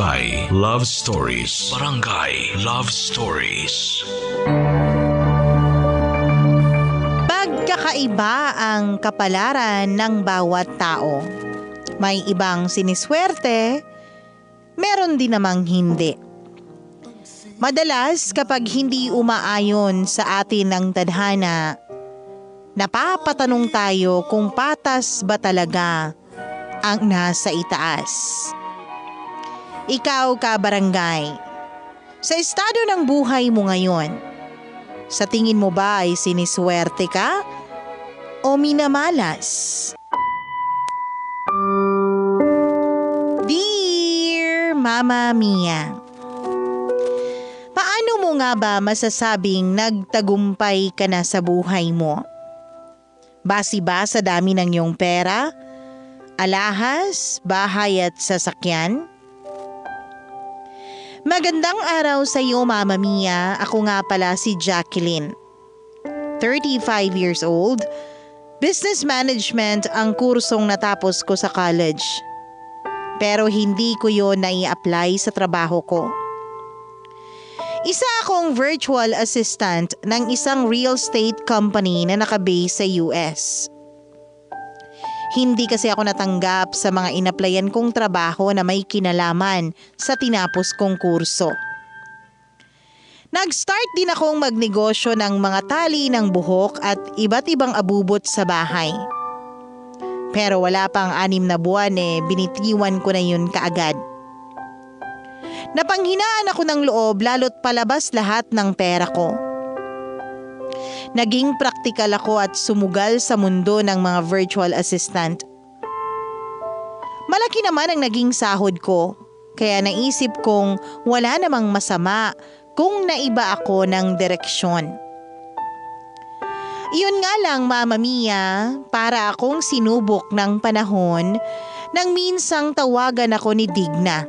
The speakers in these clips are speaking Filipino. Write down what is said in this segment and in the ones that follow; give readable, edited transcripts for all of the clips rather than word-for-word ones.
Barangay Love Stories. Barangay Love Stories. Pagkakaiba ang kapalaran ng bawat tao. May ibang siniswerte, meron din namang hindi. Madalas kapag hindi umaayon sa atin ang tadhana, napapatanong tayo kung patas ba talaga ang nasa itaas. Ikaw ka-barangay, sa estado ng buhay mo ngayon, sa tingin mo ba ay siniswerte ka o minamalas? Dear Mama Mia, paano mo nga ba masasabing nagtagumpay ka na sa buhay mo? Base ba sa dami ng iyong pera, alahas, bahay at sasakyan? Magandang araw sa iyo, Mama Mia. Ako nga pala si Jacqueline. 35 years old. Business management ang kursong natapos ko sa college. Pero hindi ko yon nai-apply sa trabaho ko. Isa akong virtual assistant ng isang real estate company na nakabase sa US. Hindi kasi ako natanggap sa mga inaplayan kong trabaho na may kinalaman sa tinapos kong kurso. Nag-start din akong magnegosyo ng mga tali ng buhok at iba't ibang abubot sa bahay. Pero wala pang 6 na buwan binitiwan ko na yun kaagad. Napanghinaan ako ng loob lalo't palabas lahat ng pera ko. Naging praktikal ako at sumugal sa mundo ng mga virtual assistant. Malaki naman ang naging sahod ko, kaya naisip kong wala namang masama kung naiba ako ng direksyon. Iyon nga lang, Mama Mia, para akong sinubok ng panahon nang minsang tawagan ako ni Digna.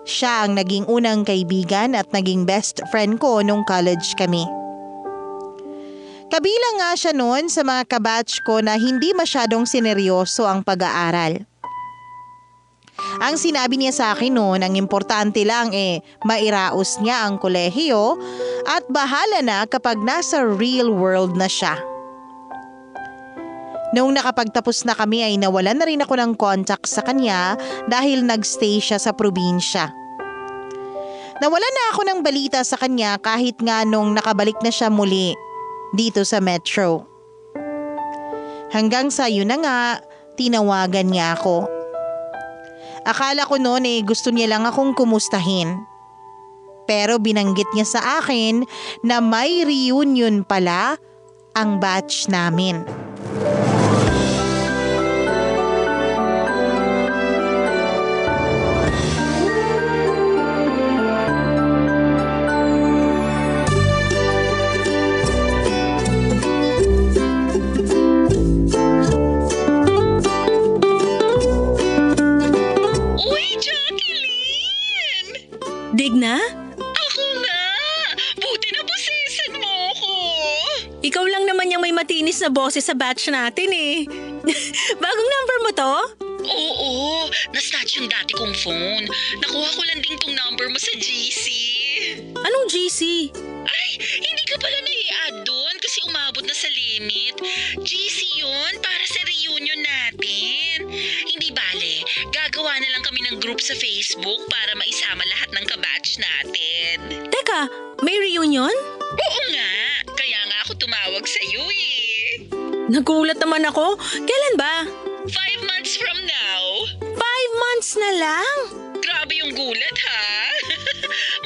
Siya ang naging unang kaibigan at naging best friend ko nung college kami. Kabilang nga siya noon sa mga kabatch ko na hindi masyadong sineryoso ang pag-aaral. Ang sinabi niya sa akin noon, ang importante lang mairaos niya ang kolehiyo at bahala na kapag nasa real world na siya. Noong nakapagtapos na kami ay nawalan na rin ako ng contact sa kanya dahil nagstay siya sa probinsya. Nawalan na ako ng balita sa kanya kahit nga nung nakabalik na siya muli dito sa Metro. Hanggang sa yun na nga, tinawagan niya ako. Akala ko noon gusto niya lang akong kumustahin. Pero binanggit niya sa akin na may reunion pala ang batch namin. Digna? Ako nga! Buti na possession mo ako! Ikaw lang naman yung may matinis na boses sa batch natin Bagong number mo to? Oo, na-snatch yung dati kong phone. Nakuha ko lang din tong number mo sa GC. Anong GC? Ay, hindi ka pala nai-add doon kasi umabot na sa limit. GC yun para sa reunion natin. Hindi bale, gagawa na lang kami ng group sa Facebook para maisama lahat ng kabatch natin. Teka, may reunion? Oo nga, kaya nga ako tumawag sa'yo Nagulat naman ako. Kailan ba? 5 months from now. 5 months na lang? Grabe yung gulat ha.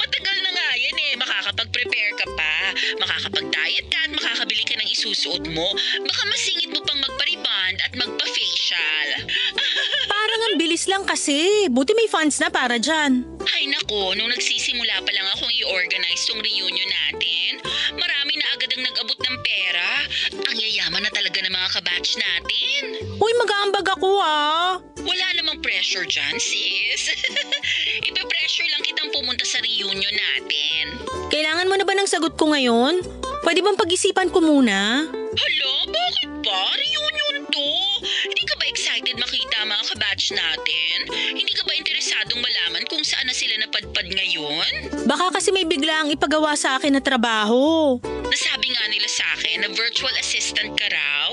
Matagal na nga yan makakapag-prepare ka pa. Makakapag-diet ka at makakabili ka ng isusuot mo. Baka masingit mo pang magpa-rebond at magpa-facial. Parang ang bilis lang kasi. Buti may funds na para dyan. Ay nako, nung nagsisimula pa lang akong i-organize tong reunion natin, marami na agad ang nag-abot ng pera. Ang yayaman na talaga ng mga kabatch natin. Uy, mag-aambag ako Wala namang pressure dyan, sis. Ipe-pressure lang kitang pumunta sa reunion natin. Kailangan mo na ba ng sagot ko ngayon? Pwede bang pag-isipan ko muna? Hala, bakit ba? Reunion to. Hindi ka ba excited makita ang mga kabatch natin? Hindi ka ba interesadong malaman kung kung saan na sila napadpad ngayon? Baka kasi may biglaang ipagawa sa akin na trabaho. Nasabi nga nila sa akin na virtual assistant ka raw?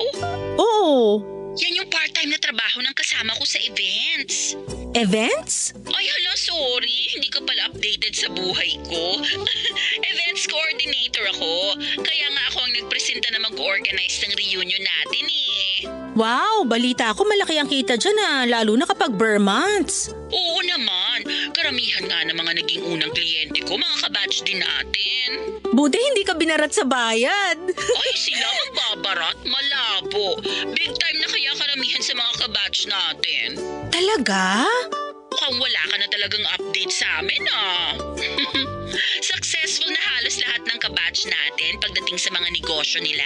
Oo. Yan yung part-time na trabaho ng kasama ko sa events. Events? Ay hala, sorry. Hindi ka pala updated sa buhay ko. Events coordinator ako. Kaya nga ako ang nagpresenta na mag-organize ng reunion natin eh. Wow, balita ko malaki ang kita dyan lalo na kapag bare months. Oo naman. Karamihan nga ng mga naging unang kliyente ko, mga kabatch din natin. Buti hindi ka binarat sa bayad. Ay, sila magbabarat, malabo. Big time na kaya karamihan sa mga kabatch natin. Talaga? Mukhang wala ka na talagang update sa amin Successful na halos lahat ng kabatch natin pagdating sa mga negosyo nila.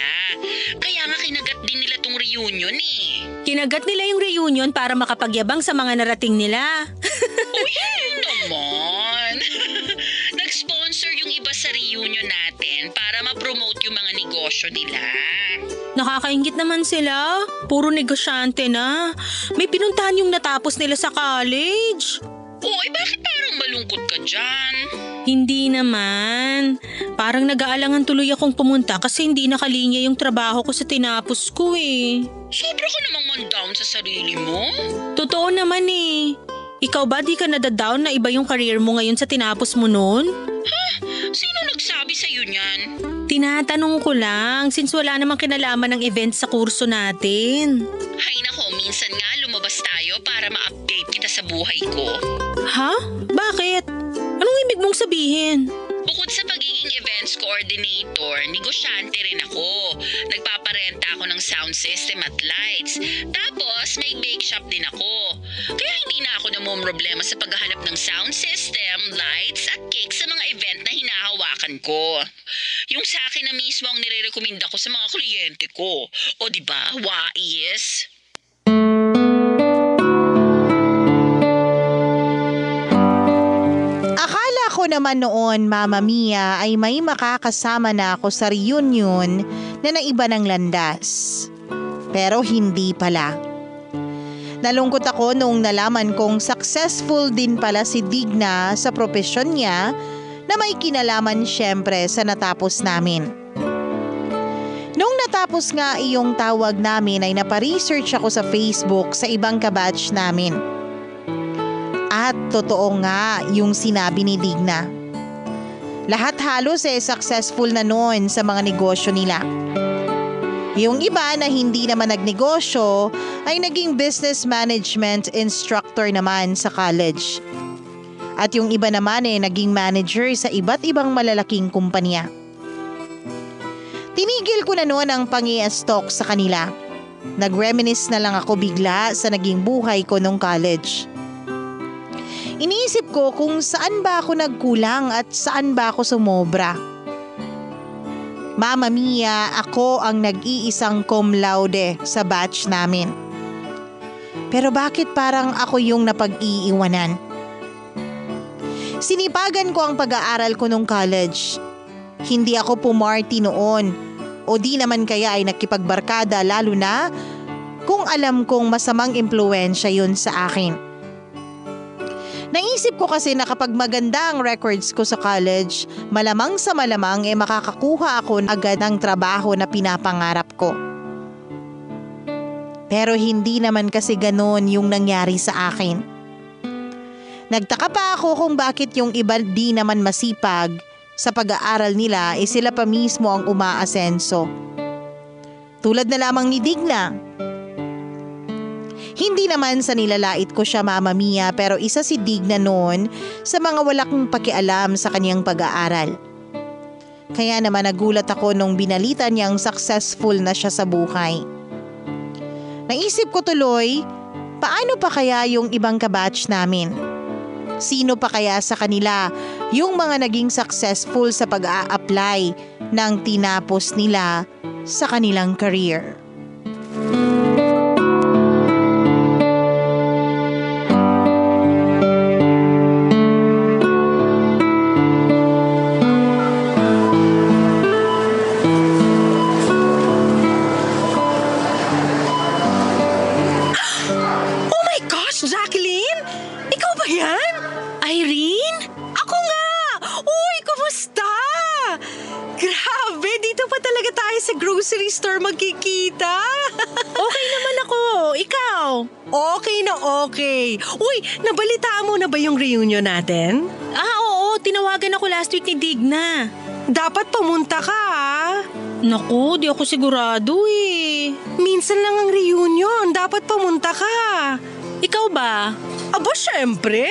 Kaya nga kinagat din nila tong reunion eh. Kinagat nila yung reunion para makapagyabang sa mga narating nila. Uy, naman. Nag-sponsor yung iba sa reunion natin para ma-promote yung mga negosyo nila. Nakakaingit naman sila. Puro negosyante na. May pinuntahan yung natapos nila sa college. Uy, bakit parang malungkot ka dyan? Hindi naman. Parang nag-aalangan tuloy akong pumunta kasi hindi nakalinya yung trabaho ko sa tinapos ko eh. Sobra ka namang man-down sa sarili mo. Totoo naman eh. Ikaw ba di ka nadadown na iba yung career mo ngayon sa tinapos mo noon? Sino nagsabi sa'yo niyan? Tinatanong ko lang since wala namang kinalaman ng event sa kurso natin. Hay nako, minsan nga lumabas tayo para ma-update kita sa buhay ko. Ha? Bakit? Anong ibig mong sabihin? Bukod sa pagiging events coordinator, negosyante rin ako. Nagpaparenta ako ng sound system at lights. Tapos may bake shop din ako. Kaya hindi na ako namumroblema sa paghahanap ng sound system, lights at cake sa mga event na hinahawakan ko. Yung sa akin na mismo ang nirerekomenda ko sa mga kliyente ko. O diba, wais? Akala ko naman noon, Mama Mia, ay may makakasama na ako sa reunion na naiba ng landas. Pero hindi pala. Nalungkot ako nung nalaman kong successful din pala si Digna sa propesyon niya na may kinalaman syempre sa natapos namin. Nung natapos nga iyong tawag namin ay naparesearch ako sa Facebook sa ibang kabatch namin. At totoo nga yung sinabi ni Digna. Lahat halos successful na noon sa mga negosyo nila. Yung iba na hindi naman nagnegosyo ay naging business management instructor naman sa college. At yung iba naman naging manager sa iba't ibang malalaking kumpanya. Tinigil ko na noon ang pang-i-stalk sa kanila. Nag-reminisce na lang ako bigla sa naging buhay ko nung college. Iniisip ko kung saan ba ako nagkulang at saan ba ako sumobra. Mama Mia, ako ang nag-iisang cum laude sa batch namin. Pero bakit parang ako yung napag-iiwanan? Sinipagan ko ang pag-aaral ko nung college. Hindi ako pumarty noon o di naman kaya ay nakipagbarkada lalo na kung alam kong masamang impluwensya yun sa akin. Naisip ko kasi na kapag maganda ang records ko sa college, malamang sa malamang makakakuha ako agad ng trabaho na pinapangarap ko. Pero hindi naman kasi ganoon yung nangyari sa akin. Nagtaka pa ako kung bakit yung iba di naman masipag sa pag-aaral nila sila pa mismo ang umaasenso. Tulad na lamang ni Digna. Hindi naman sa nilalait ko siya, Mama Mia, pero isa si Digna noon sa mga walang pakialam sa kaniyang pag-aaral. Kaya naman nagulat ako nung binalita niyang successful na siya sa buhay. Naisip ko tuloy, paano pa kaya yung ibang kabatch namin? Sino pa kaya sa kanila yung mga naging successful sa pag-a-apply ng tinapos nila sa kanilang career? tayo sa grocery store magkikita. Okay naman ako. Ikaw? Okay na okay. Uy, nabalitaan mo na ba yung reunion natin? Oo. Tinawagan ako last week ni Digna. Dapat pumunta ka Naku, di ako sigurado eh. Minsan lang ang reunion. Dapat pumunta ka. Ikaw ba? Aba, syempre.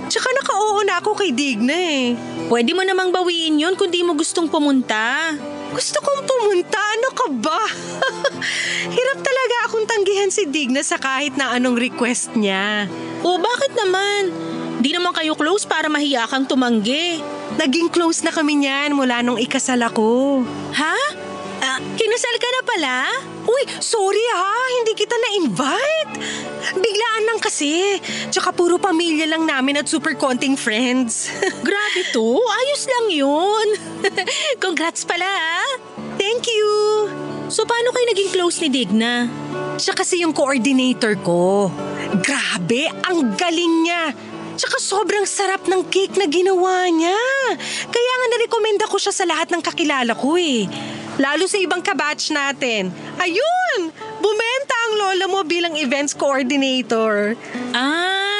Tsaka naka-oo na ako kay Digna eh. Pwede mo namang bawiin yun kung di mo gustong pumunta. Gusto kong pumunta, ano ka ba? Hirap talaga akong tanggihan si Digna sa kahit na anong request niya. O bakit naman? Di naman kayo close para mahiya kang tumanggi. Naging close na kami niyan mula nung ikasal ako. Ha? Kinasal ka na pala? Uy, sorry hindi kita na-invite. Biglaan lang kasi. Tsaka puro pamilya lang namin at super konting friends. Grabe to, ayos lang yun. Congrats pala Thank you. So paano kayo naging close ni Digna? Siya kasi yung coordinator ko. Grabe, ang galing niya. Tsaka sobrang sarap ng cake na ginawa niya. Kaya nga narekomenda ko siya sa lahat ng kakilala ko eh. Lalo sa ibang kabatch natin. Ayun! Bumenta ang lola mo bilang events coordinator.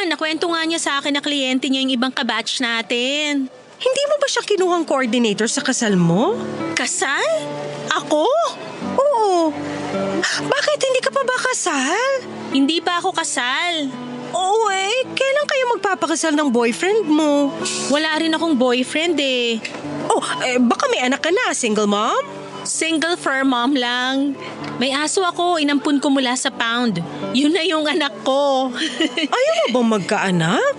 Nakwento nga niya sa akin na kliyente niya yung ibang kabatch natin. Hindi mo ba siya kinuhang coordinator sa kasal mo? Kasal? Ako? Oo. Bakit hindi ka pa ba kasal? Hindi pa ako kasal. Oo kailan kayo magpapakasal ng boyfriend mo? Wala rin akong boyfriend eh. Baka may anak ka na, single mom? Single fur mom lang. May aso ako, inampun ko mula sa pound. Yun na yung anak ko. Ayaw mo bang magkaanak?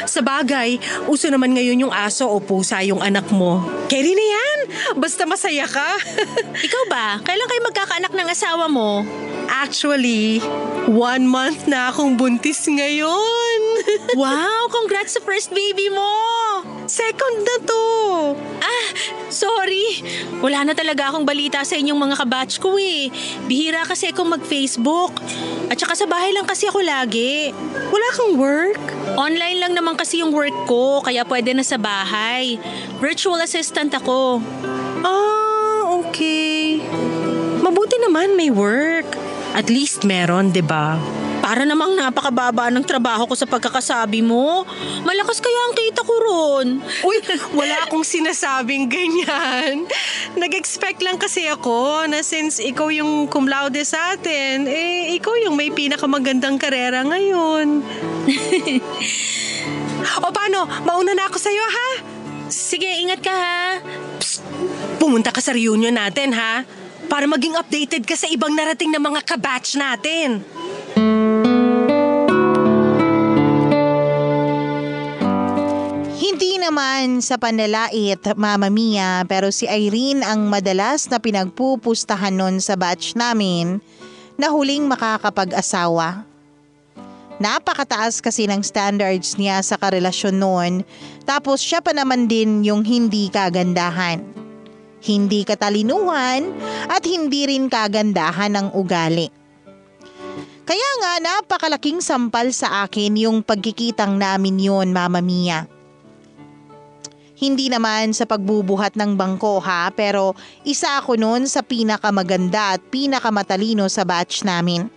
Sa bagay, uso naman ngayon yung aso o pusa yung anak mo. Carry na yan, basta masaya ka. Ikaw ba? Kailan kayo magkakaanak ng asawa mo? Actually, 1 month na akong buntis ngayon. Wow, congrats sa first baby mo! Second na to. Sorry. Wala na talaga akong balita sa inyong mga kabatch ko eh. Bihira kasi akong mag-Facebook. At saka sa bahay lang kasi ako lagi. Wala kang work? Online lang naman kasi yung work ko, kaya pwede na sa bahay. Virtual assistant ako. Okay. Mabuti naman may work. At least meron, 'di ba? Para namang napakababa ng trabaho ko sa pagkakasabi mo. Malakas kaya ang kita ko ron. Uy, wala akong sinasabing ganyan. Nag-expect lang kasi ako na since ikaw yung cum laude sa atin, ikaw yung may pinakamagandang karera ngayon. O paano? Mauna na ako sa'yo, ha? Sige, ingat ka ha. Psst! Pumunta ka sa reunion natin, ha? Para maging updated ka sa ibang narating na mga kabatch natin. Hindi naman sa panlalait, Mama Mia, pero si Irene ang madalas na pinagpupustahan nun sa batch namin na huling makakapag-asawa. Napakataas kasi ng standards niya sa karelasyon noon, tapos siya pa naman din yung hindi kagandahan. Hindi katalinuhan at hindi rin kagandahan ng ugali. Kaya nga napakalaking sampal sa akin yung pagkikitang namin yun, Mama Mia. Hindi naman sa pagbubuhat ng bangko pero isa ako noon sa pinakamaganda at pinakamatalino sa batch namin.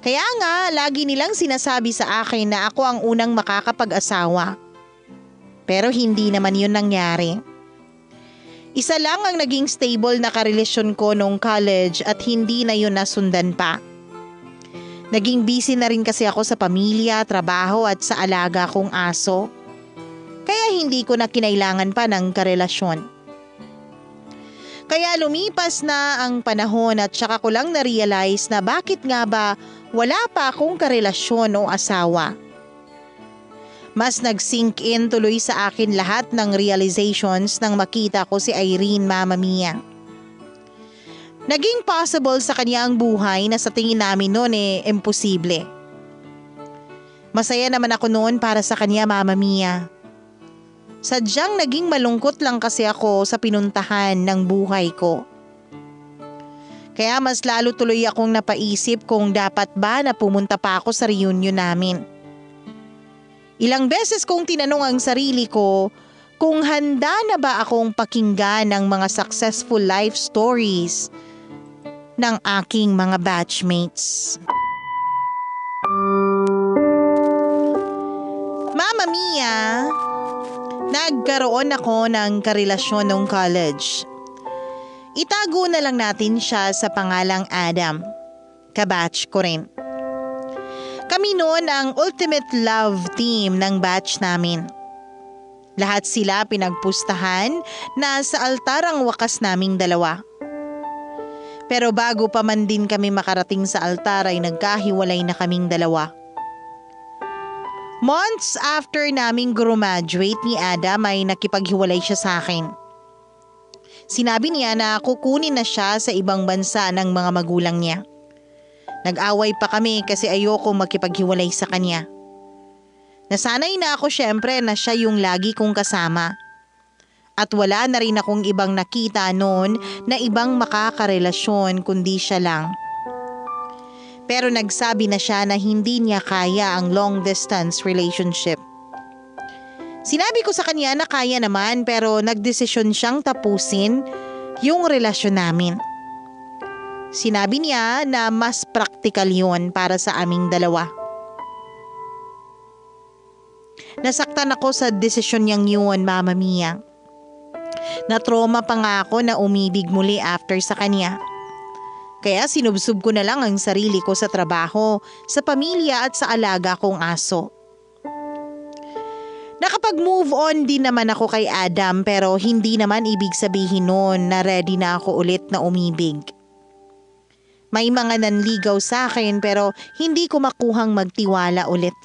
Kaya nga lagi nilang sinasabi sa akin na ako ang unang makakapag-asawa. Pero hindi naman yun nangyari. Isa lang ang naging stable na karelasyon ko nung college at hindi na yun nasundan pa. Naging busy na rin kasi ako sa pamilya, trabaho at sa alaga kong aso. Kaya hindi ko na kinailangan pa ng karelasyon. Kaya lumipas na ang panahon at saka ko lang na-realize na bakit nga ba wala pa akong karelasyon o asawa. Mas nag-sink in tuloy sa akin lahat ng realizations nang makita ko si Irene, Mama Mia. Naging possible sa kanya ang buhay na sa tingin namin noon imposible. Masaya naman ako noon para sa kanya, Mama Mia. Sadyang naging malungkot lang kasi ako sa pinuntahan ng buhay ko. Kaya mas lalo tuloy akong napaisip kung dapat ba na pumunta pa ako sa reunion namin. Ilang beses kong tinanong ang sarili ko kung handa na ba akong pakinggan ng mga successful life stories ng aking mga batchmates. Mama Mia, nagkaroon ako ng karelasyon noong college. Itago na lang natin siya sa pangalang Adam. Kabatch ko rin. Kami noon ang ultimate love team ng batch namin. Lahat sila pinagpustahan na sa altar ang wakas naming dalawa. Pero bago pa man din kami makarating sa altar ay nagkahiwalay na kaming dalawa. Months after naming graduate ni Adam ay nakipaghiwalay siya sa akin. Sinabi niya na kukunin na siya sa ibang bansa ng mga magulang niya. Nag-away pa kami kasi ayoko makipaghiwalay sa kanya. Nasanay na ako syempre na siya yung lagi kong kasama. At wala na rin akong ibang nakita noon na ibang makakarelasyon kundi siya lang. Pero nagsabi na siya na hindi niya kaya ang long distance relationship. Sinabi ko sa kanya na kaya naman pero nagdesisyon siyang tapusin yung relasyon namin. Sinabi niya na mas praktikal yun para sa aming dalawa. Nasaktan ako sa desisyon niyang yun, Mama Mia. Na-trauma pa nga ako na umibig muli after sa kanya. Kaya sinubsob ko na lang ang sarili ko sa trabaho, sa pamilya at sa alaga kong aso. Nakapag-move on din naman ako kay Adam pero hindi naman ibig sabihin noon na ready na ako ulit na umibig. May mga nanligaw sa akin pero hindi ko makuhang magtiwala ulit.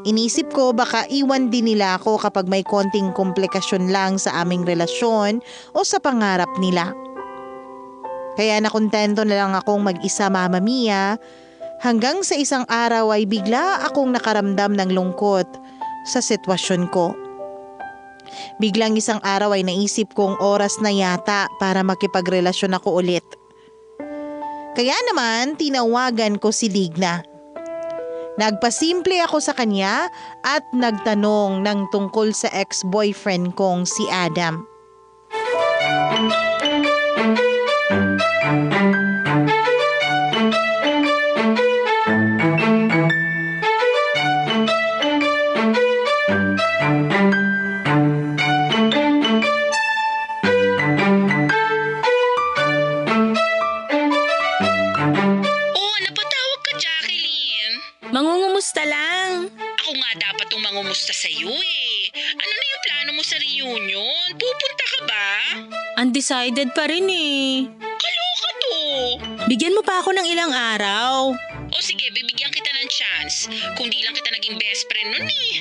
Inisip ko baka iwan din nila ako kapag may konting komplikasyon lang sa aming relasyon o sa pangarap nila. Kaya nakontento na lang akong mag-isa, Mama Mia, hanggang sa isang araw ay bigla akong nakaramdam ng lungkot sa sitwasyon ko. Biglang isang araw ay naisip kong oras na yata para makipagrelasyon ako ulit. Kaya naman tinawagan ko si Digna. Nagpasimple ako sa kanya at nagtanong ng tungkol sa ex-boyfriend kong si Adam. Oh, napatawag ka, Jacqueline. Mangungumusta lang. Ako nga dapat tong mangumusta sa'yo eh. Ano na yung plano mo sa reunion? Pupunta ka ba? Undecided pa rin eh. Kaloka to. Bigyan mo pa ako ng ilang araw. O sige, bibigyan kita ng chance. Kung di lang kita naging best friend nun eh.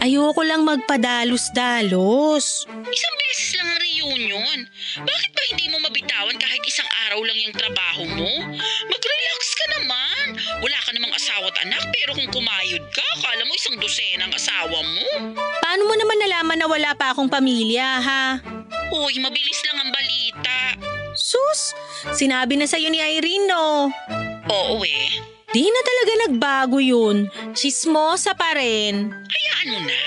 Ayoko lang magpadalos-dalos. Isang beses lang ang reunion. Bakit ba hindi mo mabitawan kahit isang araw lang yung trabaho mo? Mag-relax ka naman. Wala ka namang asawa at anak pero kung kumayod ka, akala mo isang dosena ang asawa mo. Paano mo naman nalaman na wala pa akong pamilya, ha? Uy, mabilis lang ang balita. Sus, sinabi na sa'yo ni Irene, no? Oo eh. Di na talaga nagbago yun. Chismosa pa rin. Hayaan mo na.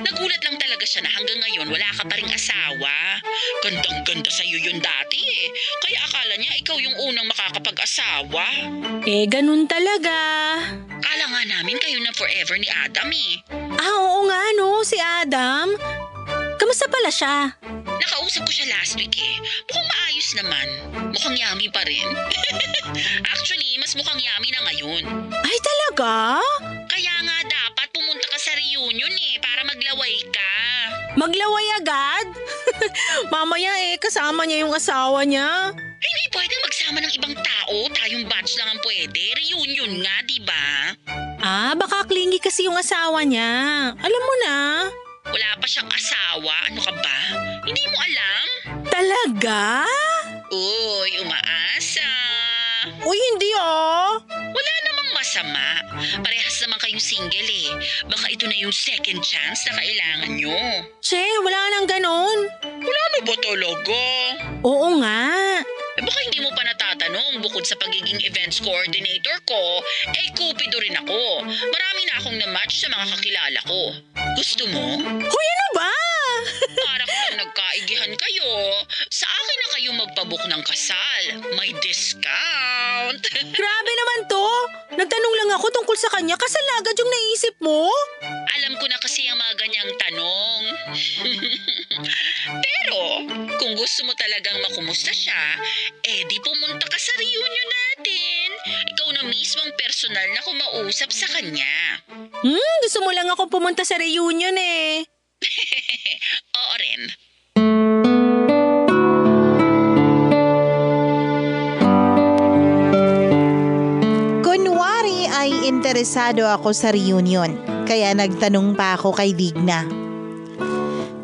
Nagulat lang talaga siya na hanggang ngayon wala ka pa ring asawa. Gandang-ganda sa'yo yun dati eh. Kaya akala niya ikaw yung unang makakapag-asawa. Eh, ganun talaga. Kala nga namin kayo na forever ni Adam eh. Ah, oo nga, no? Si Adam. Kamusta pala siya? Nakausap ko siya last week eh. Mukhang maayos naman. Mukhang yummy pa rin. Actually, mas mukhang yummy na ngayon. Ay, talaga? Kaya nga dapat pumunta ka sa reunion eh para maglaway ka. Maglaway agad? Mamaya kasama niya yung asawa niya. Hindi pwedeng magsama ng ibang tao. Tayong batch lang ang pwede. Reunion nga, di ba? Ah, baka clingy kasi yung asawa niya. Alam mo na. Wala pa siyang asawa. Ano ka ba? Hindi mo alam? Talaga? Uy, umaasa. Uy, hindi ah. Wala namang masama. Parehas naman kayong single eh. Baka ito na yung second chance na kailangan nyo. Che, wala nang ganon. Wala na ba talaga? Oo nga. Eh baka hindi mo pa natatanong, bukod sa pagiging events coordinator ko, kupido rin ako. Marami na akong na-match sa mga kakilala ko. Gusto mo? Hoy, ano ba? Para kung nagkaigihan kayo, sa akin na kayo magpabook ng kasal. May discount. Grabe naman to. Nagtanong lang ako tungkol sa kanya, kasal agad yung naisip mo? Alam ko na kasi ang mga ganyang tanong. Pero, kung gusto mo talagang makumusta siya, di pumunta ka sa reunion natin. Ikaw na mismo ang personal na kumausap sa kanya. Gusto mo lang akong pumunta sa reunion eh. Oo rin. Kunwari ay interesado ako sa reunion, kaya nagtanong pa ako kay Digna.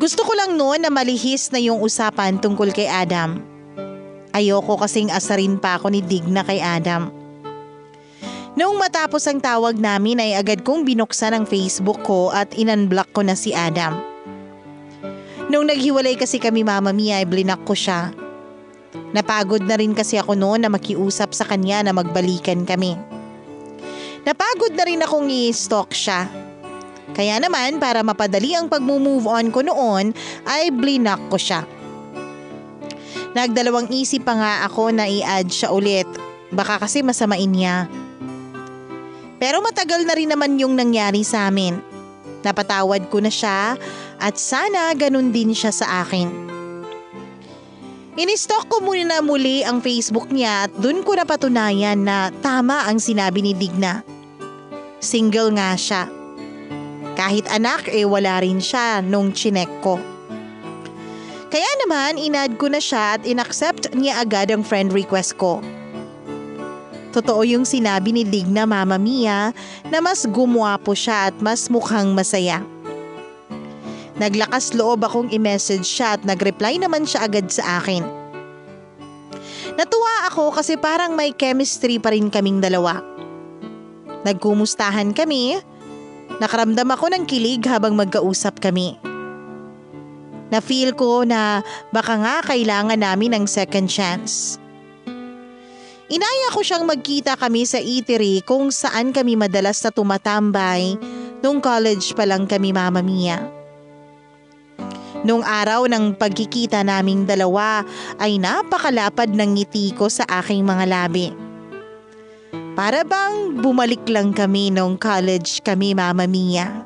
Gusto ko lang noon na malihis na yung usapan tungkol kay Adam. Ayoko kasing asarin pa ako ni Digna kay Adam. Noong matapos ang tawag namin ay agad kong binuksan ang Facebook ko at inunblock ko na si Adam. Noong naghiwalay kasi kami Mama Mia ay blinak ko siya. Napagod na rin kasi ako noon na makiusap sa kanya na magbalikan kami. Napagod na rin akong i-stalk siya. Kaya naman para mapadali ang pag-move on ko noon ay blinak ko siya. Nagdalawang isip pa nga ako na i-add siya ulit. Baka kasi masamain niya. Pero matagal na rin naman yung nangyari sa amin. Napatawad ko na siya at sana ganun din siya sa akin. Inistalk ko muna muli ang Facebook niya at dun ko napatunayan na tama ang sinabi ni Digna. Single nga siya. Kahit anak wala rin siya nung chinek ko. Kaya naman inad ko na siya at inaccept niya agad ang friend request ko. Totoo yung sinabi ni Digna Mama Mia na mas gumwapo siya at mas mukhang masaya. Naglakas loob akong i-message siya at nag-reply naman siya agad sa akin. Natuwa ako kasi parang may chemistry pa rin kaming dalawa. Nagkumustahan kami, nakaramdam ako ng kilig habang magkausap kami. Na-feel ko na baka nga kailangan namin ng second chance. Inaya ko siyang magkita kami sa eatery kung saan kami madalas na tumatambay nung college pa lang kami Mama Mia. Nung araw ng pagkikita naming dalawa ay napakalapad ng ngiti ko sa aking mga labi. Para bang bumalik lang kami nung college kami Mama Mia.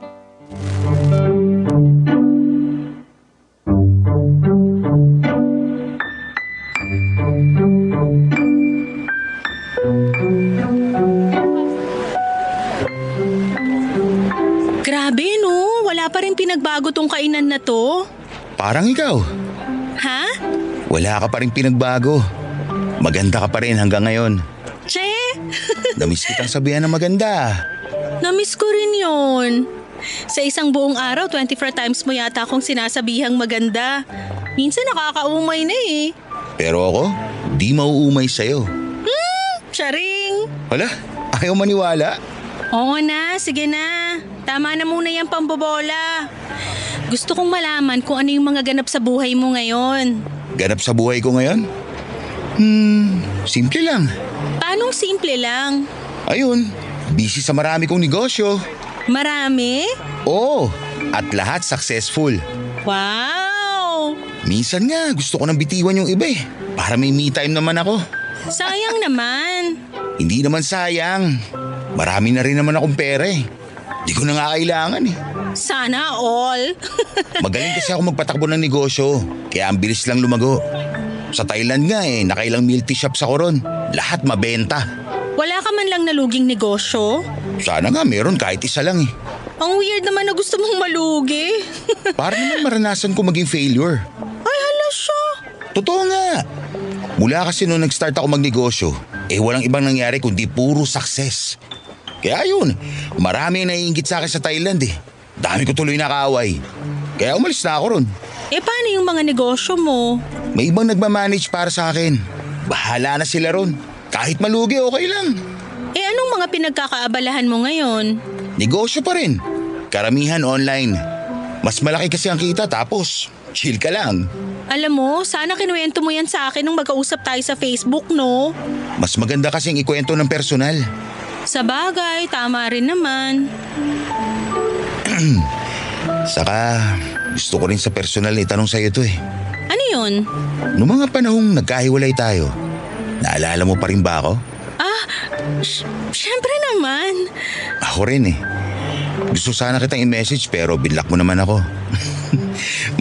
Grabe no, wala pa rin pinagbago tong kainan na to. Parang ikaw. Ha? Wala ka pa rin pinagbago. Maganda ka pa rin hanggang ngayon. Che? Namiss kitang sabihan na maganda. Namiss ko rin yun. Sa isang buong araw, 24 times mo yata akong sinasabihang maganda. Minsan nakakaumay na eh. Pero ako, di mauumay sa'yo. Charing! Hala, ayaw maniwala. Oo na, sige na. Tama na muna yung pambobola. Gusto kong malaman kung ano yung mga ganap sa buhay mo ngayon. Ganap sa buhay ko ngayon? Simple lang. Paanong simple lang? Ayun, busy sa marami kong negosyo. Marami? Oo, at lahat successful. Wow! Minsan nga gusto ko nang bitiwan yung iba para may me time naman ako. Sayang naman. Hindi naman sayang. Marami na rin naman akong pera Di ko na nga kailangan Sana all. Magaling kasi ako magpatakbo ng negosyo, kaya ang bilis lang lumago. Sa Thailand nga nakailang milk tea shops ako ron. Lahat mabenta. Wala ka man lang naluging negosyo? Sana nga meron kahit isa lang Ang weird naman na gusto mong malugi. Para naman maranasan ko maging failure. Ay hala siya. Totoo nga. Mula kasi nung nag-start ako magnegosyo, walang ibang nangyari kundi puro success. Kaya yun, marami ang naiinggit sa akin sa Thailand Dami ko tuloy nakaaway. Kaya umalis na ako ron. Paano yung mga negosyo mo? May ibang nagmamanage para sa akin. Bahala na sila ron. Kahit malugi, okay lang. Anong mga pinagkakaabalahan mo ngayon? Negosyo pa rin. Karamihan online. Mas malaki kasi ang kita tapos chill ka lang. Alam mo, sana kinuwento mo yan sa akin nung magkausap tayo sa Facebook, no? Mas maganda kasing ikwento ng personal. Sa bagay, tama rin naman. Saka Gusto ko rin sa personal na itanong sa'yo to eh. Ano yun? Noong mga panahong nagkahiwalay tayo, naalala mo pa rin ba ako? Syempre naman. Ako rin eh. Gusto sana kitang i-message pero binlock mo naman ako.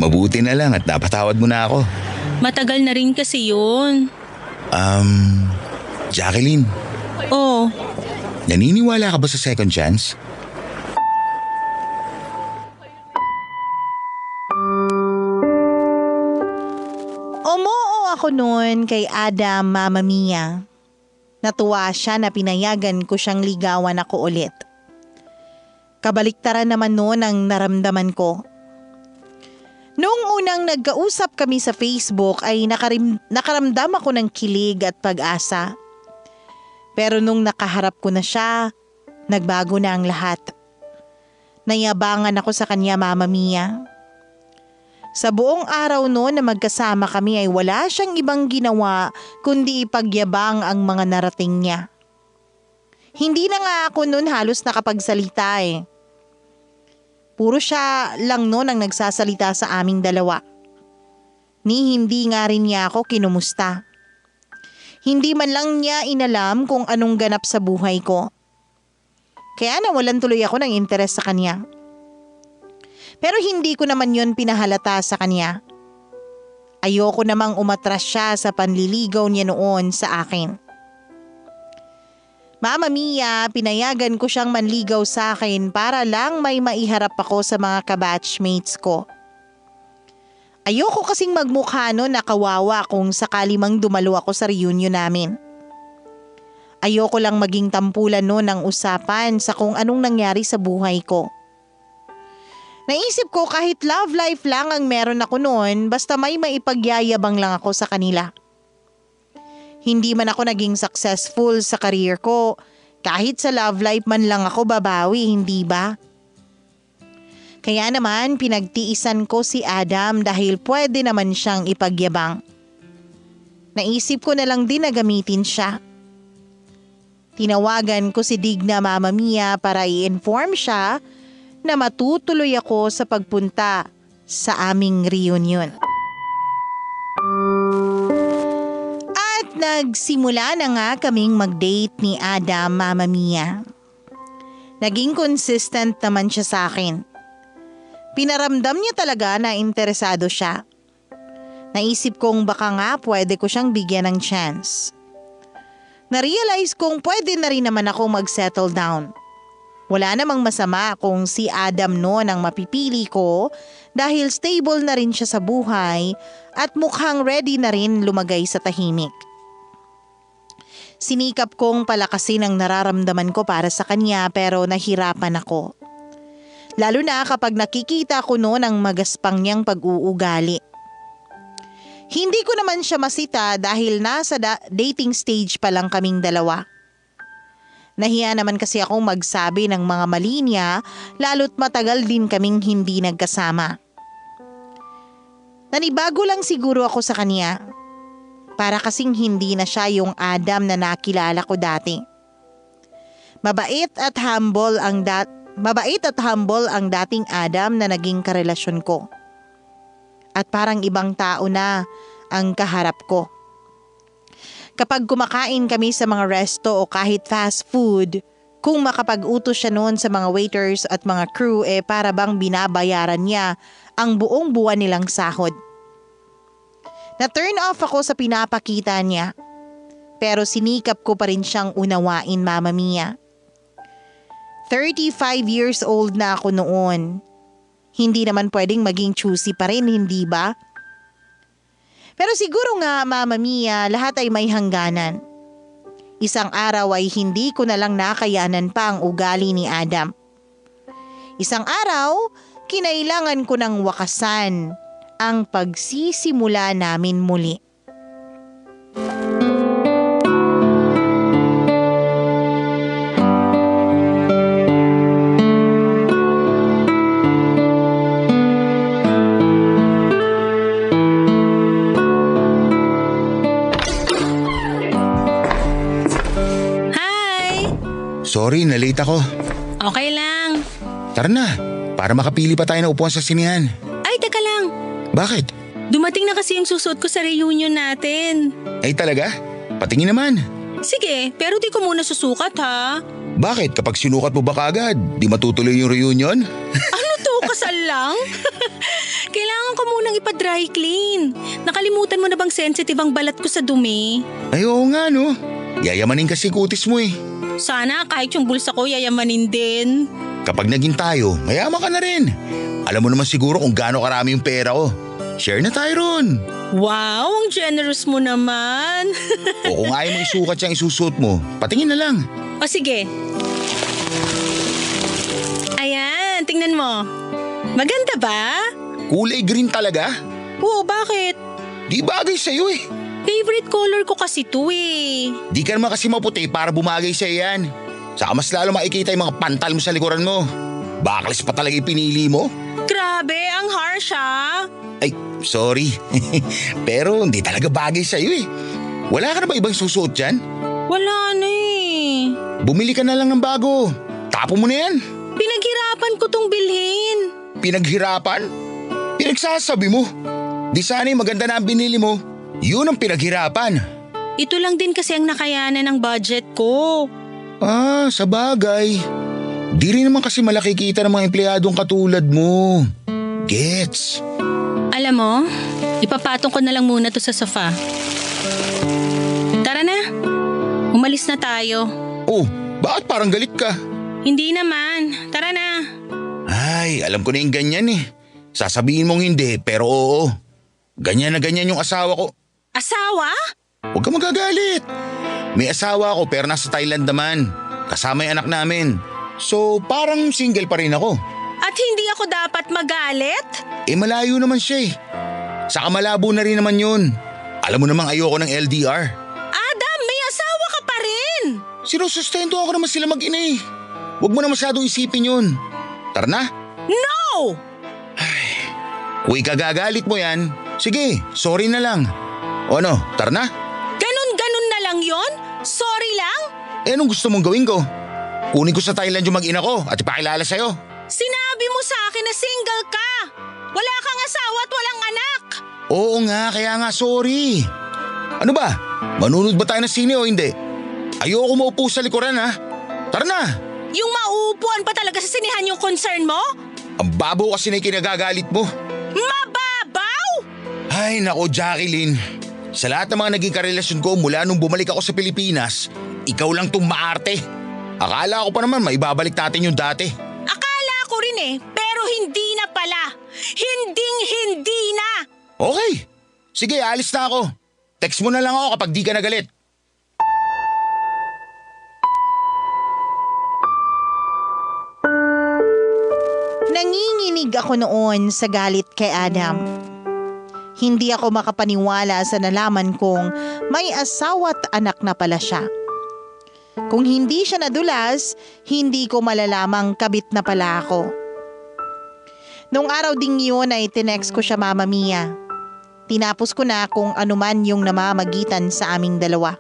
Mabuti na lang at napatawad mo na ako. Matagal na rin kasi yun. Jacqueline, Oh, naniniwala ka ba sa second chance? Umoo ako noon kay Adam, Mama Mia. Natuwa siya na pinayagan ko siyang ligawan ako ulit. Kabaliktaran naman noon ang naramdaman ko. Noong unang nagkausap kami sa Facebook ay nakaramdam ako ng kilig at pag-asa. Pero nung nakaharap ko na siya, nagbago na ang lahat. Nayabangan ako sa kanya, Mama Mia. Sa buong araw noon na magkasama kami ay wala siyang ibang ginawa kundi ipagyabang ang mga narating niya. Hindi na nga ako noon halos nakapagsalita eh. Puro siya lang noon ang nagsasalita sa aming dalawa. Ni hindi nga rin niya ako kinumusta. Hindi man lang niya inalam kung anong ganap sa buhay ko. Kaya nawalan tuloy ako ng interes sa kanya. Pero hindi ko naman yon pinahalata sa kanya. Ayoko namang umatras siya sa panliligaw niya noon sa akin. Mama Mia, pinayagan ko siyang manligaw sa akin para lang may maiharap ako sa mga kabatchmates ko. Ayoko kasing magmukha no na kawawa kung sakali mang dumalo ako sa reunion namin. Ayoko lang maging tampulan no ng usapan sa kung anong nangyari sa buhay ko. Naisip ko kahit love life lang ang meron ako noon basta may maipagyayabang lang ako sa kanila. Hindi man ako naging successful sa career ko, kahit sa love life man lang ako babawi, hindi ba? Kaya naman pinagtiisan ko si Adam dahil pwede naman siyang ipagyabang. Naisip ko na lang din na gamitin siya. Tinawagan ko si Digna, Mama Mia, para i-inform siya na matutuloy ako sa pagpunta sa aming reunion. At nagsimula na nga kaming mag-date ni Adam, Mama Mia. Naging consistent naman siya sa akin. Pinaramdam niya talaga na interesado siya. Naisip kong baka nga pwede ko siyang bigyan ng chance. Na-realize kong pwede na rin naman ako mag-settle down. Wala namang masama kung si Adam noon ang mapipili ko dahil stable na rin siya sa buhay at mukhang ready na rin lumagay sa tahimik. Sinikap kong palakasin ang nararamdaman ko para sa kanya pero nahirapan ako. Lalo na kapag nakikita ko noon ang magaspang niyang pag-uugali. Hindi ko naman siya masita dahil nasa dating stage pa lang kaming dalawa. Nahiya naman kasi akong magsabi ng mga mali niya lalo't matagal din kaming hindi nagkasama. Nanibago lang siguro ako sa kanya. Para kasing hindi na siya yung Adam na nakilala ko dati. Mabait at humble ang dating Adam na naging karelasyon ko. At parang ibang tao na ang kaharap ko. Kapag kumakain kami sa mga resto o kahit fast food, kung makapag-utos siya noon sa mga waiters at mga crew para bang binabayaran niya ang buong buwan nilang sahod. Na-turn off ako sa pinapakita niya, pero sinikap ko pa rin siyang unawain, Mama Mia. 35 years old na ako noon. Hindi naman pwedeng maging choosy pa rin, hindi ba? Pero siguro nga, Mama Mia, lahat ay may hangganan. Isang araw ay hindi ko na lang nakayanan pa ang ugali ni Adam. Isang araw, kinailangan ko ng wakasan ang pagsisimula namin muli. Sorry, na-late ako. Okay lang. Tara na, para makapili pa tayo ng upuan sa sinihan. Ay Bakit? Dumating na kasi yung susuot ko sa reunion natin. Ay talaga? Patingin naman. Sige, pero di ko muna susukat ha. Bakit? Kapag sinukat mo ba kagad, di matutuloy yung reunion? Ano to, kasal lang? Kailangan ko munang ipa-dry clean. Nakalimutan mo na bang sensitive ang balat ko sa dumi? Ay oo nga no. Yayamanin kasi kutis mo eh. Sana kahit yung bulsa ko yayamanin din. Kapag naging tayo, mayaman ka na rin. Alam mo naman siguro kung gaano karami yung pera ko. Share na tayo ron. Wow, ang generous mo naman. O kung ayaw mo isukat siyang isusuot mo, patingin na lang. O sige. Ayan, tingnan mo. Maganda ba? Kulay green talaga? Oo, bakit? Di bagay sa'yo eh. Favorite color ko kasi to eh. Di ka naman kasi maputi para bumagay sa'yo yan. Saka mas lalo makikita yung mga pantal mo sa likuran mo. Backless pa talaga yung pinili mo. Grabe, ang harsh ah. Ay, sorry. Pero hindi talaga bagay sa'yo eh. Wala ka na ba ibang susuot dyan? Wala na eh. Bumili ka na lang ng bago. Tapo mo na yan. Pinaghirapan ko tong bilhin. Pinaghirapan? Pinagsasabi mo. Di sana yung maganda na ang binili mo. Yun ang pinaghirapan. Ito lang din kasi ang nakayanan ng budget ko. Ah, sa bagay. Di rin naman kasi malaki kita ng mga empleyadong katulad mo. Gets. Alam mo, ipapatong ko na lang muna to sa sofa. Tara na. Umalis na tayo. Oh, bakit parang galit ka? Hindi naman. Tara na. Ay, alam ko na yung ganyan eh. Sasabihin mong hindi, pero oo. Ganyan na ganyan yung asawa ko. Asawa? Huwag ka magagalit. May asawa ako pero nasa Thailand naman. Kasama yung anak namin. So parang single pa rin ako. At hindi ako dapat magalit? Eh malayo naman siya eh. Saka malabo na rin naman yun. Alam mo namang ayoko ng LDR. Adam, may asawa ka pa rin. Sinusustento ako naman sila mag-ina eh. Huwag mo na masyadong isipin yun. Tara na. No! Kung ikagagalit mo yan, sige, sorry na lang. O ano, tara na? Ganun na lang yon? Sorry lang? Eh anong gusto mong gawin ko? Kunin ko sa Thailand yung mag-ina ko at ipakilala sa'yo. Sinabi mo sa akin na single ka. Wala kang asawa at walang anak. Oo nga, kaya nga sorry. Ano ba? Manunod ba tayo ng sine o hindi? Ayoko maupo sa likuran ha. Tara na. Yung mauupuan pa talaga sa sinihan yung concern mo? Ang babo kasi na kinagagalit mo. Mababaw? Ay nako Jacqueline. Sa lahat ng mga naging karelasyon ko mula nung bumalik ako sa Pilipinas, ikaw lang tong maarte. Akala ko pa naman maibabalik natin yung dati. Akala ko rin eh, pero hindi na pala. Hindi na. Okay. Sige, alis na ako. Text mo na lang ako kapag di ka nagalit. Nanginginig ako noon sa galit kay Adam. Hindi ako makapaniwala sa nalaman kong may asawa at anak na pala siya. Kung hindi siya nadulas, hindi ko malalamang kabit na pala ako. Nung araw ding yun ay tinext ko siya Mama Mia. Tinapos ko na kung anuman yung namamagitan sa aming dalawa.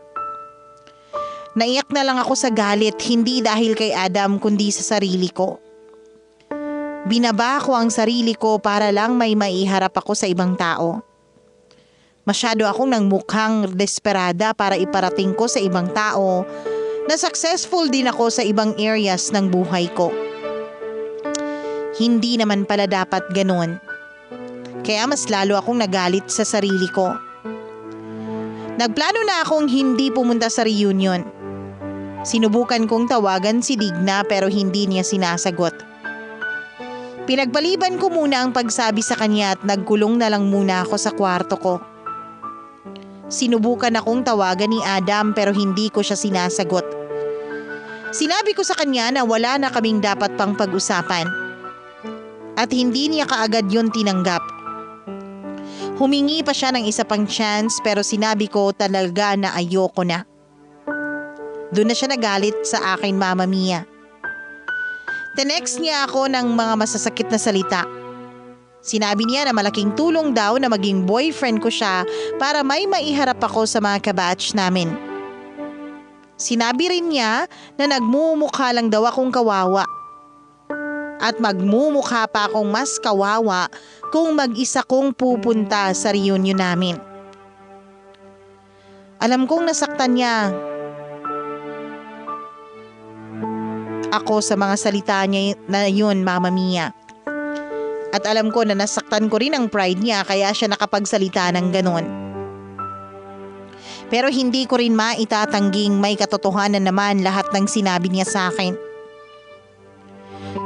Naiyak na lang ako sa galit, hindi dahil kay Adam kundi sa sarili ko. Binaba ko ang sarili ko para lang may maiharap ako sa ibang tao. Masyado akong nangmukhang desperada para iparating ko sa ibang tao na successful din ako sa ibang areas ng buhay ko. Hindi naman pala dapat ganon. Kaya mas lalo akong nagalit sa sarili ko. Nagplano na akong hindi pumunta sa reunion. Sinubukan kong tawagan si Digna pero hindi niya sinasagot. Pinagpaliban ko muna ang pagsabi sa kanya at nagkulong na lang muna ako sa kwarto ko. Sinubukan akong tawagan ni Adam pero hindi ko siya sinasagot. Sinabi ko sa kanya na wala na kaming dapat pang pag-usapan. At hindi niya kaagad yun tinanggap. Humingi pa siya ng isa pang chance pero sinabi ko talaga na ayoko na. Doon na siya nagalit sa akin Mama Mia. Tinext niya ako ng mga masasakit na salita. Sinabi niya na malaking tulong daw na maging boyfriend ko siya para may maiharap ako sa mga kabatch namin. Sinabi rin niya na nagmumukha lang daw akong kawawa. At magmumukha pa akong mas kawawa kung mag-isa kong pupunta sa reunion namin. Alam kong nasaktan niya ako sa mga salita niya na yun, Mama Mia. At alam ko na nasaktan ko rin ang pride niya kaya siya nakapagsalita ng ganon. Pero hindi ko rin maitatangging may katotohanan naman lahat ng sinabi niya sa akin.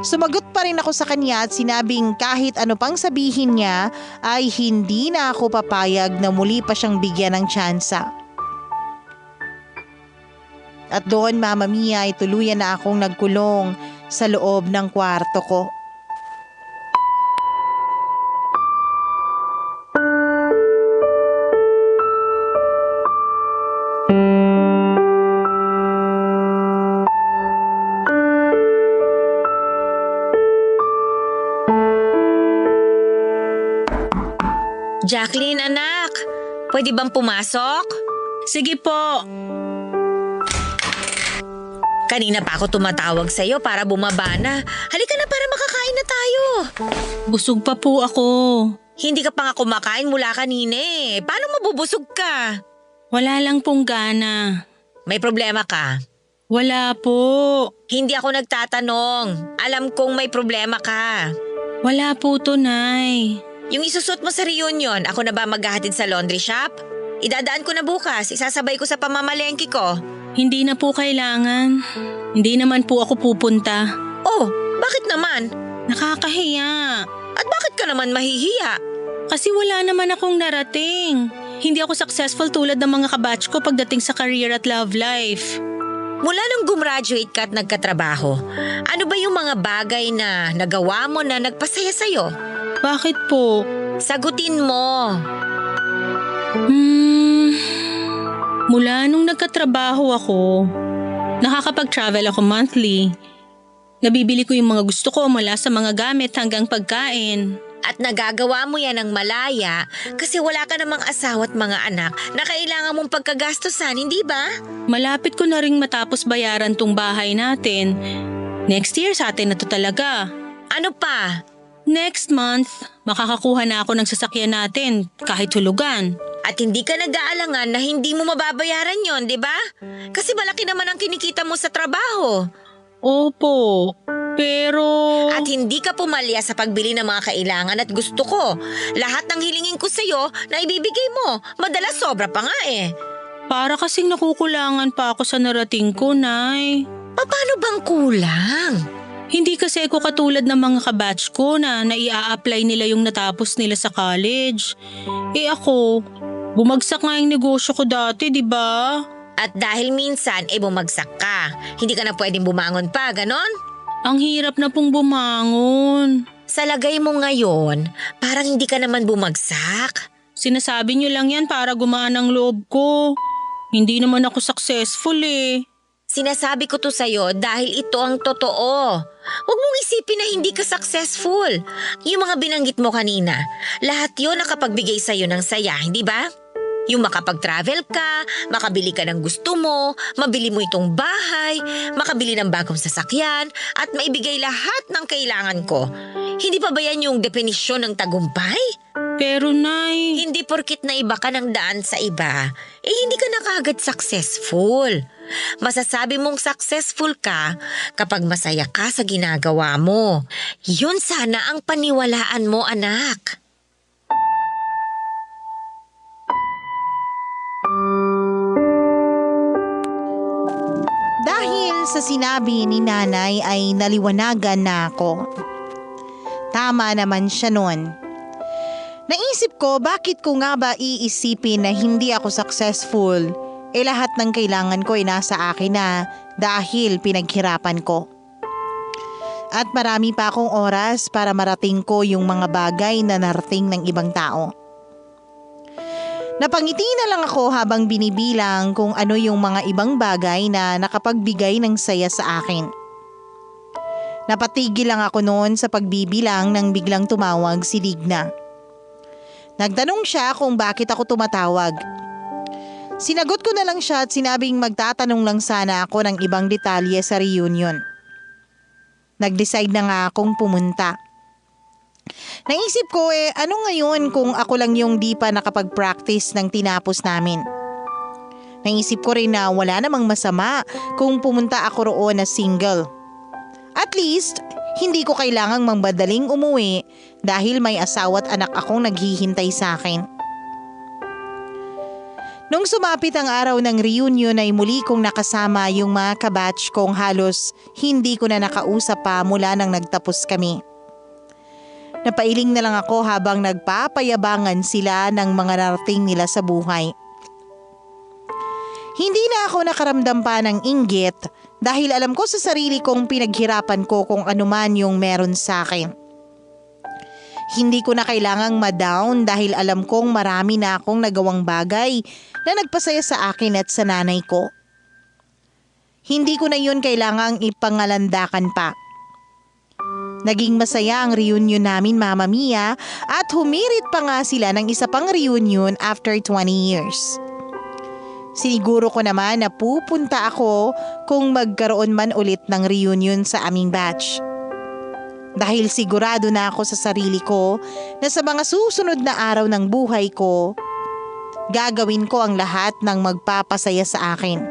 Sumagot pa rin ako sa kanya at sinabing kahit ano pang sabihin niya ay hindi na ako papayag na muli pa siyang bigyan ng tsansa. At doon, Mama Mia, ay tuluyan na akong nagkulong sa loob ng kwarto ko. Jacqueline, anak, pwede bang pumasok? Sige po. Kanina pa ako tumatawag sa'yo para bumaba na. Halika na para makakain na tayo. Busog pa po ako. Hindi ka pa nga kumakain mula kanina eh. Paano mabubusog ka? Wala lang pong gana. May problema ka? Wala po. Hindi ako nagtatanong. Alam kong may problema ka. Wala po to, Nay. Yung isusot mo sa reunion, ako na ba maghahatid sa laundry shop? Idadaan ko na bukas, isasabay ko sa pamamalengke ko. Hindi na po kailangan. Hindi naman po ako pupunta. Oh, bakit naman? Nakakahiya. At bakit ka naman mahihiya? Kasi wala naman akong narating. Hindi ako successful tulad ng mga kabatch ko pagdating sa career at love life. Mula nung gumraduate ka at nagkatrabaho, ano ba yung mga bagay na nagawa mo na nagpasaya sa'yo? Bakit po? Sagutin mo. Mula nung nagkatrabaho ako, nakakapag-travel ako monthly. Nabibili ko yung mga gusto ko mula sa mga gamit hanggang pagkain. At nagagawa mo yan ng malaya kasi wala ka namang asawa at mga anak na kailangan mong pagkagastusan, hindi ba? Malapit ko na ring matapos bayaran tong bahay natin. Next year sa atin na to talaga. Ano pa? Next month, makakakuha na ako ng sasakyan natin kahit hulugan. At hindi ka nag-aalangan na hindi mo mababayaran yon, di ba? Kasi malaki naman ang kinikita mo sa trabaho. Opo, pero... At hindi ka pumalya sa pagbili ng mga kailangan at gusto ko. Lahat ng hilingin ko sa'yo na ibibigay mo, madalas sobra pa nga eh. Para kasing nakukulangan pa ako sa narating ko, Nay. Paano bang kulang? Hindi kasi ako katulad ng mga kabatch ko na naia-apply nila yung natapos nila sa college. Ako, bumagsak nga yung negosyo ko dati, di ba? At dahil minsan bumagsak ka, hindi ka na pwedeng bumangon pa, ganon? Ang hirap na pong bumangon. Sa lagay mo ngayon, parang hindi ka naman bumagsak. Sinasabi niyo lang yan para gumaan ang loob ko. Hindi naman ako successful eh. Sinasabi ko to sa'yo dahil ito ang totoo. Huwag mong isipin na hindi ka successful. Yung mga binanggit mo kanina, lahat yun nakapagbigay sa'yo ng saya, hindi ba? Yung makapag-travel ka, makabili ka ng gusto mo, mabili mo itong bahay, makabili ng bagong sasakyan, at maibigay lahat ng kailangan ko. Hindi pa ba yan yung definisyon ng tagumpay? Pero Nay... Hindi porkit na iba ka ng daan sa iba, hindi ka na kaagad successful. Masasabi mong successful ka kapag masaya ka sa ginagawa mo. Yun sana ang paniwalaan mo, anak. Dahil sa sinabi ni nanay ay naliwanagan na ako. Tama naman siya nun. Naisip ko bakit ko nga ba iisipin na hindi ako successful, lahat ng kailangan ko ay nasa akin na dahil pinaghirapan ko. At marami pa akong oras para marating ko yung mga bagay na narating ng ibang tao. Napangiti na lang ako habang binibilang kung ano yung mga ibang bagay na nakapagbigay ng saya sa akin. Napatigil lang ako noon sa pagbibilang nang biglang tumawag si Digna. Nagtanong siya kung bakit ako tumatawag. Sinagot ko na lang siya at sinabing magtatanong lang sana ako ng ibang detalye sa reunion. Nag-decide na nga akong pumunta. Naisip ko ano ngayon kung ako lang yung di pa nakapag-practice ng tinapos namin. Naisip ko rin na wala namang masama kung pumunta ako roon na single. At least, hindi ko kailangang mambadaling umuwi dahil may asawa at anak akong naghihintay sa akin. Nung sumapit ang araw ng reunion ay muli kong nakasama yung mga kabatch kong halos hindi ko na nakausap pa mula nang nagtapos kami. Napailing na lang ako habang nagpapayabangan sila ng mga narating nila sa buhay. Hindi na ako nakaramdam pa ng inggit dahil alam ko sa sarili kong pinaghirapan ko kung anuman yung meron sa akin. Hindi ko na kailangang ma-down dahil alam kong marami na akong nagawang bagay na nagpasaya sa akin at sa nanay ko. Hindi ko na yun kailangang ipangalandakan pa. Naging masaya ang reunion namin, Mama Mia, at humirit pa nga sila ng isa pang reunion after 20 years. Siniguro ko naman na pupunta ako kung magkaroon man ulit ng reunion sa aming batch. Dahil sigurado na ako sa sarili ko na sa mga susunod na araw ng buhay ko, gagawin ko ang lahat ng magpapasaya sa akin.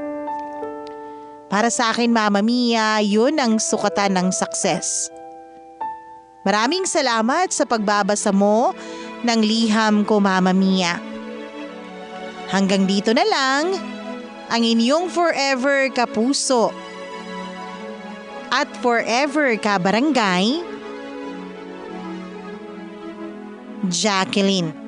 Para sa akin, Mama Mia, yun ang sukatan ng success. Maraming salamat sa pagbabasa mo ng liham ko, Mama Mia. Hanggang dito na lang ang inyong forever kapuso at forever kabarangay, Jacqueline.